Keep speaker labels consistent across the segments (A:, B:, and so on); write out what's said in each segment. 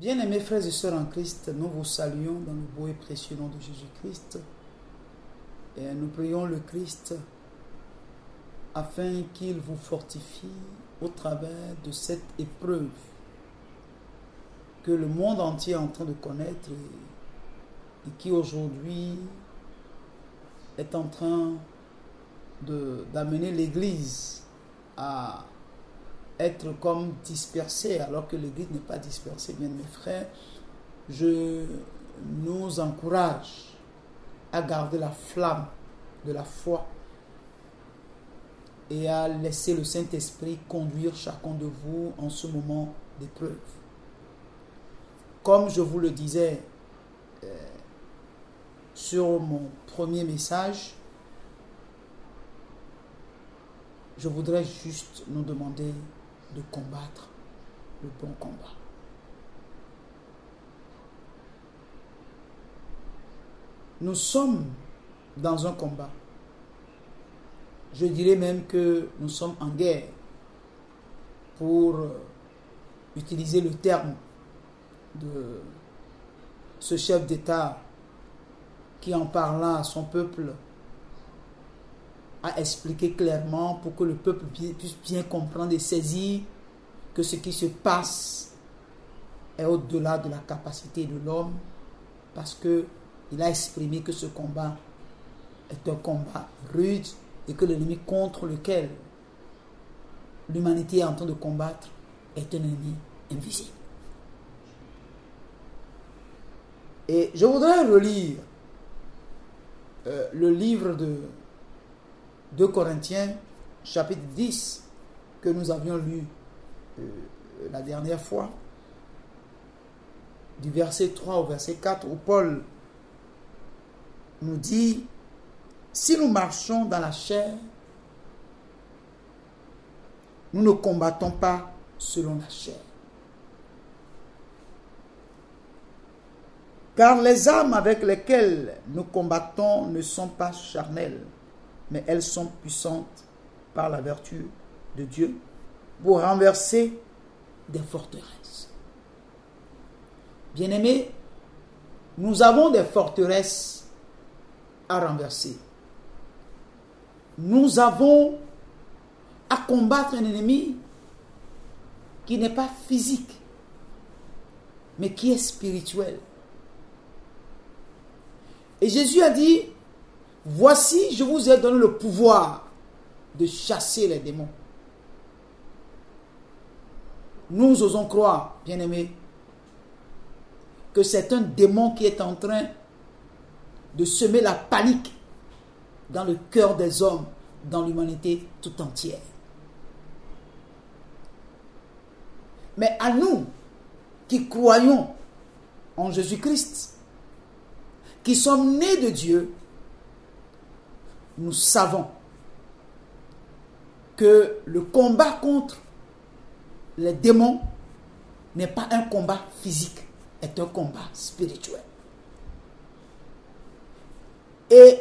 A: Bien-aimés frères et sœurs en Christ, nous vous saluons dans le beau et précieux nom de Jésus-Christ. Et nous prions le Christ afin qu'il vous fortifie au travers de cette épreuve que le monde entier est en train de connaître et qui aujourd'hui est en train d'amener l'Église à être comme dispersée, alors que l'Église n'est pas dispersée. Bien mes frères, je nous encourage à garder la flamme de la foi et à laisser le Saint-Esprit conduire chacun de vous en ce moment d'épreuve. Comme je vous le disais sur mon premier message, je voudrais juste nous demander de combattre le bon combat. Nous sommes dans un combat. Je dirais même que nous sommes en guerre, pour utiliser le terme de ce chef d'État qui, en parlant à son peuple, a expliqué clairement pour que le peuple puisse bien comprendre et saisir que ce qui se passe est au-delà de la capacité de l'homme, parce qu'il a exprimé que ce combat est un combat rude et que l'ennemi contre lequel l'humanité est en train de combattre est un ennemi invisible. Et je voudrais relire le livre de 2 Corinthiens, chapitre 10, que nous avions lu la dernière fois, du verset 3 au verset 4, où Paul nous dit: si nous marchons dans la chair, nous ne combattons pas selon la chair. Car les armes avec lesquelles nous combattons ne sont pas charnelles, mais elles sont puissantes par la vertu de Dieu pour renverser des forteresses. Bien-aimés, nous avons des forteresses à renverser. Nous avons à combattre un ennemi qui n'est pas physique, mais qui est spirituel. Et Jésus a dit: voici, je vous ai donné le pouvoir de chasser les démons. Nous osons croire, bien-aimés, que c'est un démon qui est en train de semer la panique dans le cœur des hommes, dans l'humanité tout entière. Mais à nous, qui croyons en Jésus-Christ, qui sommes nés de Dieu, nous savons que le combat contre les démons n'est pas un combat physique, est un combat spirituel. Et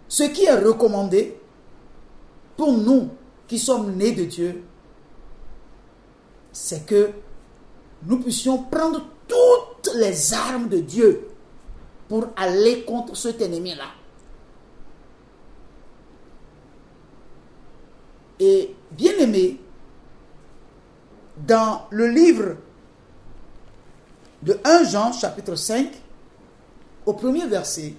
A: ce qui est recommandé pour nous qui sommes nés de Dieu, c'est que nous puissions prendre toutes les armes de Dieu pour aller contre cet ennemi-là. Et bien aimé, dans le livre de 1 Jean, chapitre 5, au premier verset,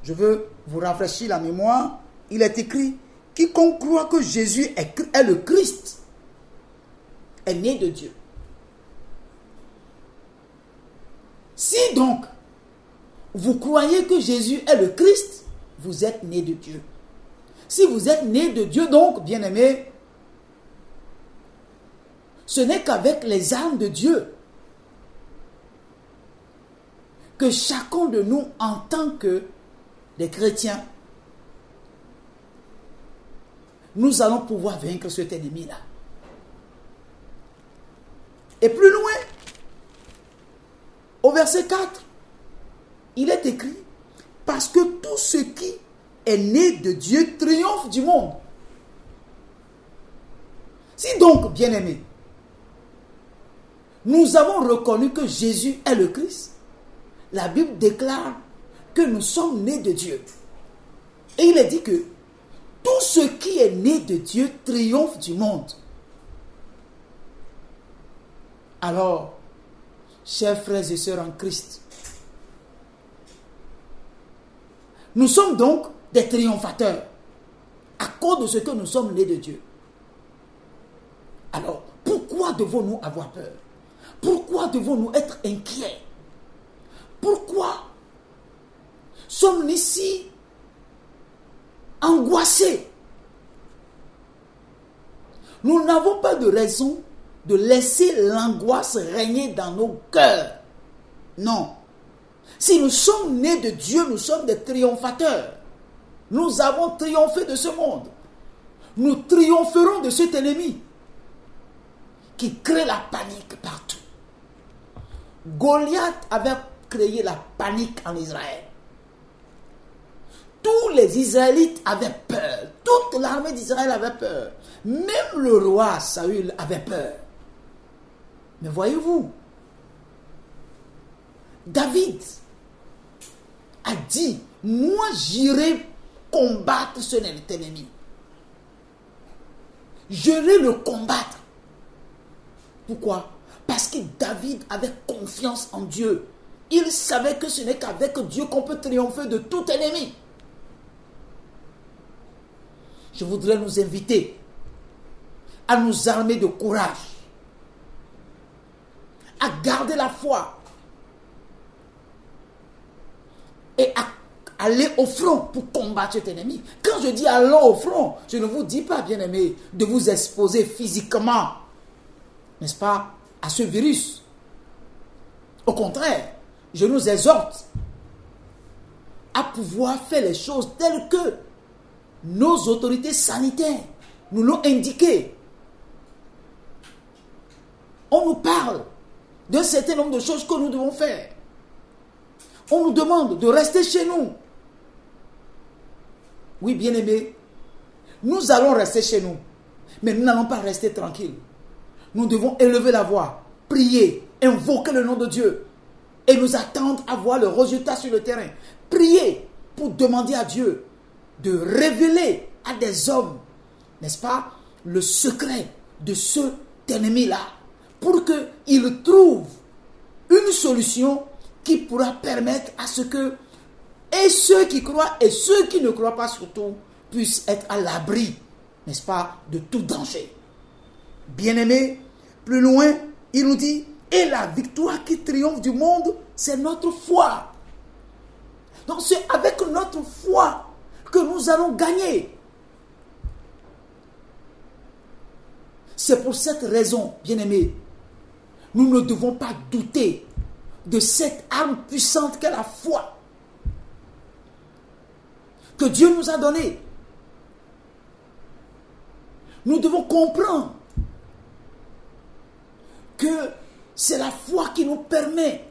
A: je veux vous rafraîchir la mémoire, il est écrit: quiconque croit que Jésus est le Christ est né de Dieu. Si donc vous croyez que Jésus est le Christ, vous êtes né de Dieu. Si vous êtes né de Dieu, donc, bien-aimés, ce n'est qu'avec les armes de Dieu que chacun de nous, en tant que des chrétiens, nous allons pouvoir vaincre cet ennemi-là. Et plus loin, au verset 4, il est écrit: parce que tout ce qui est né de Dieu triomphe du monde. Si donc, bien-aimés, nous avons reconnu que Jésus est le Christ, la Bible déclare que nous sommes nés de Dieu. Et il est dit que tout ce qui est né de Dieu triomphe du monde. Alors, chers frères et sœurs en Christ, nous sommes donc des triomphateurs à cause de ce que nous sommes nés de Dieu. Alors, pourquoi devons-nous avoir peur? Pourquoi devons-nous être inquiets? Pourquoi sommes-nous ici angoissés? Nous n'avons pas de raison de laisser l'angoisse régner dans nos cœurs. Non. Si nous sommes nés de Dieu, nous sommes des triomphateurs. Nous avons triomphé de ce monde. Nous triompherons de cet ennemi qui crée la panique partout. Goliath avait créé la panique en Israël. Tous les Israélites avaient peur. Toute l'armée d'Israël avait peur. Même le roi Saül avait peur. Mais voyez-vous, David a dit, moi j'irai combattre cet ennemi. J'irai le combattre. Pourquoi? Parce que David avait confiance en Dieu. Il savait que ce n'est qu'avec Dieu qu'on peut triompher de tout ennemi. Je voudrais nous inviter à nous armer de courage, à garder la foi et à aller au front pour combattre cet ennemi. Quand je dis allons au front, je ne vous dis pas, bien-aimés, de vous exposer physiquement, n'est-ce pas, à ce virus. Au contraire, je nous exhorte à pouvoir faire les choses telles que nos autorités sanitaires nous l'ont indiqué. On nous parle d'un certain nombre de choses que nous devons faire. On nous demande de rester chez nous. Oui, bien-aimés, nous allons rester chez nous, mais nous n'allons pas rester tranquilles. Nous devons élever la voix, prier, invoquer le nom de Dieu et nous attendre à voir le résultat sur le terrain. Prier pour demander à Dieu de révéler à des hommes, n'est-ce pas, le secret de cet ennemi-là, pour qu'ils trouvent une solution qui pourra permettre à ce que et ceux qui croient et ceux qui ne croient pas surtout puissent être à l'abri, n'est-ce pas, de tout danger. Bien-aimés, plus loin, il nous dit, et la victoire qui triomphe du monde, c'est notre foi. Donc c'est avec notre foi que nous allons gagner. C'est pour cette raison, bien-aimés, nous ne devons pas douter de cette arme puissante qu'est la foi que Dieu nous a donnée. Nous devons comprendre que c'est la foi qui nous permet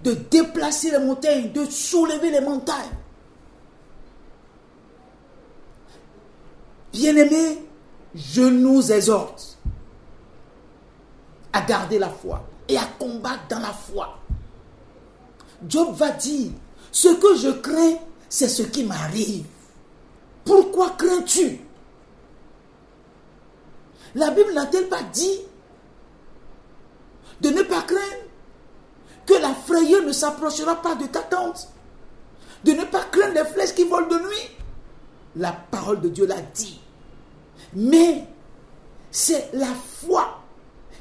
A: de déplacer les montagnes, de soulever les montagnes. Bien-aimés, je nous exhorte à garder la foi et à combattre dans la foi. Job va dire, ce que je crains, c'est ce qui m'arrive. Pourquoi crains-tu? La Bible n'a-t-elle pas dit de ne pas craindre que la frayeur ne s'approchera pas de ta tente, de ne pas craindre les flèches qui volent de nuit? La parole de Dieu l'a dit. Mais c'est la foi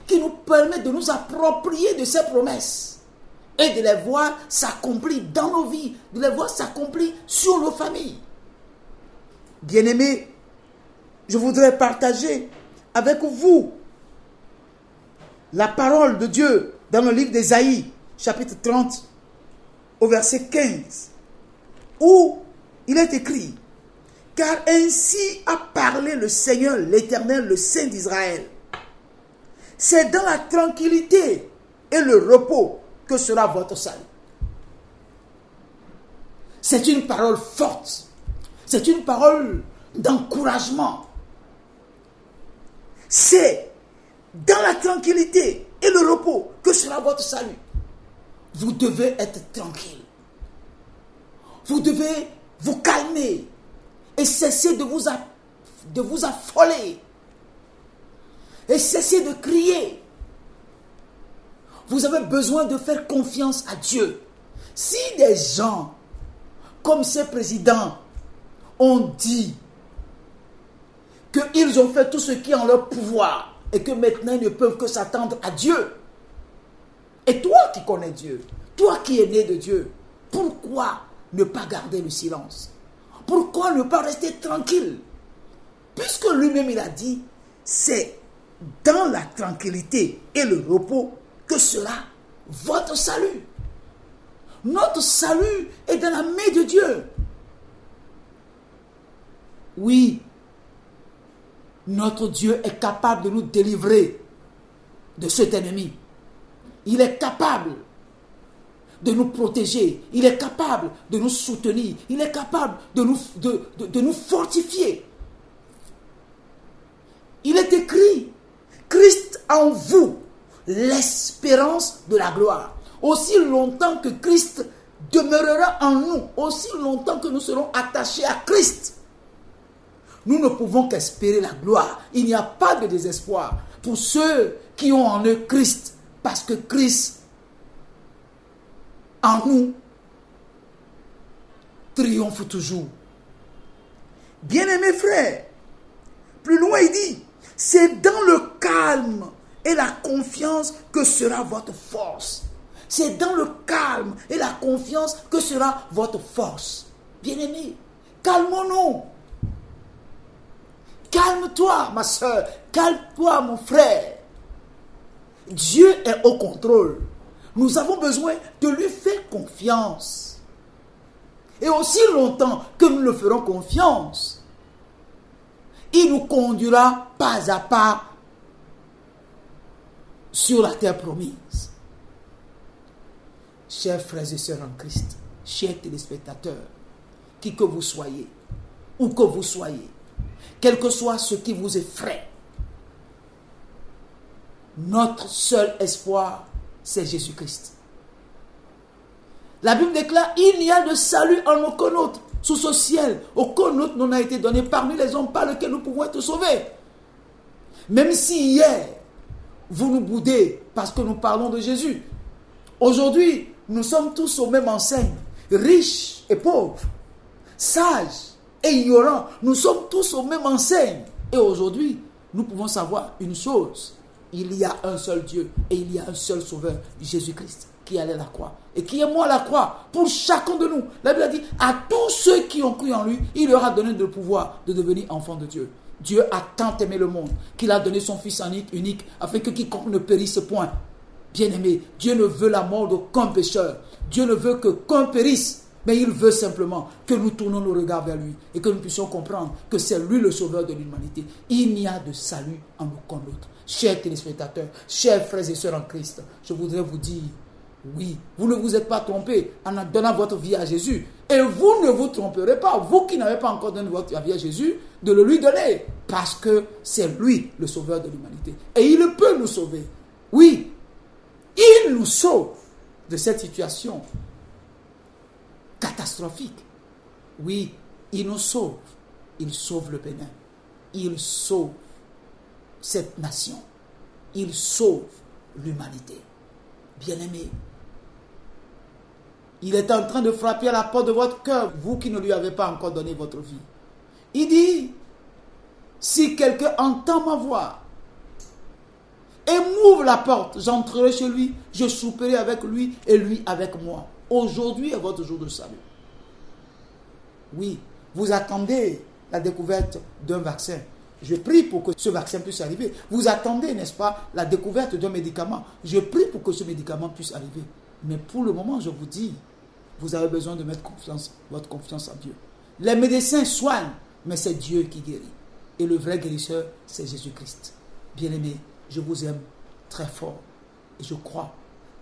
A: qui nous permet de nous approprier de ces promesses et de les voir s'accomplir dans nos vies, de les voir s'accomplir sur nos familles. Bien-aimés, je voudrais partager avec vous la parole de Dieu dans le livre d'Ésaïe, chapitre 30, au verset 15, où il est écrit, « Car ainsi a parlé le Seigneur, l'Éternel, le Saint d'Israël. C'est dans la tranquillité et le repos que sera votre salut. » C'est une parole forte. C'est une parole d'encouragement. C'est dans la tranquillité et le repos que sera votre salut. Vous devez être tranquille. Vous devez vous calmer et cesser de vous affoler et cesser de crier. Vous avez besoin de faire confiance à Dieu. Si des gens, comme ces présidents, ont dit qu'ils ont fait tout ce qui est en leur pouvoir et que maintenant ils ne peuvent que s'attendre à Dieu, et toi qui connais Dieu, toi qui es né de Dieu, pourquoi ne pas garder le silence? Pourquoi ne pas rester tranquille? Puisque lui-même il a dit, c'est dans la tranquillité et le repos que sera votre salut. Notre salut est dans la main de Dieu. Oui, notre Dieu est capable de nous délivrer de cet ennemi. Il est capable de nous protéger. Il est capable de nous soutenir. Il est capable de nous fortifier. Il est écrit, Christ en vous, l'espérance de la gloire. Aussi longtemps que Christ demeurera en nous, aussi longtemps que nous serons attachés à Christ, nous ne pouvons qu'espérer la gloire. Il n'y a pas de désespoir pour ceux qui ont en eux Christ, parce que Christ en nous triomphe toujours. Bien-aimés frères, plus loin il dit, c'est dans le calme et la confiance que sera votre force. C'est dans le calme et la confiance que sera votre force. Bien-aimés, calmons-nous. Calme-toi, ma soeur. Calme-toi, mon frère. Dieu est au contrôle. Nous avons besoin de lui faire confiance. Et aussi longtemps que nous le ferons confiance, il nous conduira pas à pas sur la terre promise. Chers frères et sœurs en Christ, chers téléspectateurs, qui que vous soyez, où que vous soyez, quel que soit ce qui vous effraie, notre seul espoir, c'est Jésus-Christ. La Bible déclare, il n'y a de salut en aucun autre, sous ce ciel, aucun autre nous a été donné parmi les hommes par lesquels nous pouvons être sauvés. Même si hier, vous nous boudez parce que nous parlons de Jésus, aujourd'hui, nous sommes tous aux mêmes enseignes, riches et pauvres, sages et ignorants, nous sommes tous aux mêmes enseignes. Et aujourd'hui, nous pouvons savoir une chose, il y a un seul Dieu et il y a un seul Sauveur, Jésus-Christ, qui allait à la croix et qui est mort à la croix pour chacun de nous. La Bible a dit, à tous ceux qui ont cru en lui, il leur a donné le pouvoir de devenir enfants de Dieu. Dieu a tant aimé le monde qu'il a donné son Fils unique afin que quiconque ne périsse point. Bien-aimé, Dieu ne veut la mort d'aucun pécheur. Dieu ne veut que qu'un périsse, mais il veut simplement que nous tournons nos regards vers lui et que nous puissions comprendre que c'est lui le sauveur de l'humanité. Il n'y a de salut en aucun autre. Chers téléspectateurs, chers frères et sœurs en Christ, je voudrais vous dire, oui, vous ne vous êtes pas trompés en donnant votre vie à Jésus. Et vous ne vous tromperez pas, vous qui n'avez pas encore donné votre vie à Jésus, de le lui donner. Parce que c'est lui le sauveur de l'humanité. Et il peut nous sauver. Oui, il nous sauve de cette situation catastrophique. Oui, il nous sauve. Il sauve le Bénin. Il sauve cette nation. Il sauve l'humanité. Bien-aimés, il est en train de frapper à la porte de votre cœur, vous qui ne lui avez pas encore donné votre vie. Il dit, si quelqu'un entend ma voix et m'ouvre la porte, j'entrerai chez lui, je souperai avec lui et lui avec moi. Aujourd'hui est votre jour de salut. Oui, vous attendez la découverte d'un vaccin. Je prie pour que ce vaccin puisse arriver. Vous attendez, n'est-ce pas, la découverte d'un médicament. Je prie pour que ce médicament puisse arriver. Mais pour le moment, je vous dis, vous avez besoin de mettre votre confiance en Dieu. Les médecins soignent, mais c'est Dieu qui guérit. Et le vrai guérisseur, c'est Jésus-Christ. Bien-aimés, je vous aime très fort. Et je crois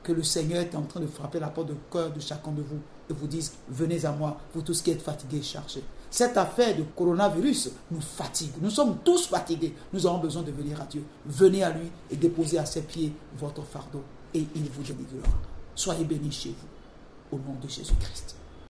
A: que le Seigneur est en train de frapper la porte du cœur de chacun de vous et vous dise, venez à moi, vous tous qui êtes fatigués et chargés. Cette affaire de coronavirus nous fatigue. Nous sommes tous fatigués. Nous avons besoin de venir à Dieu. Venez à lui et déposez à ses pieds votre fardeau et il vous délivrera. Soyez bénis chez vous. Au nom de Jésus-Christ.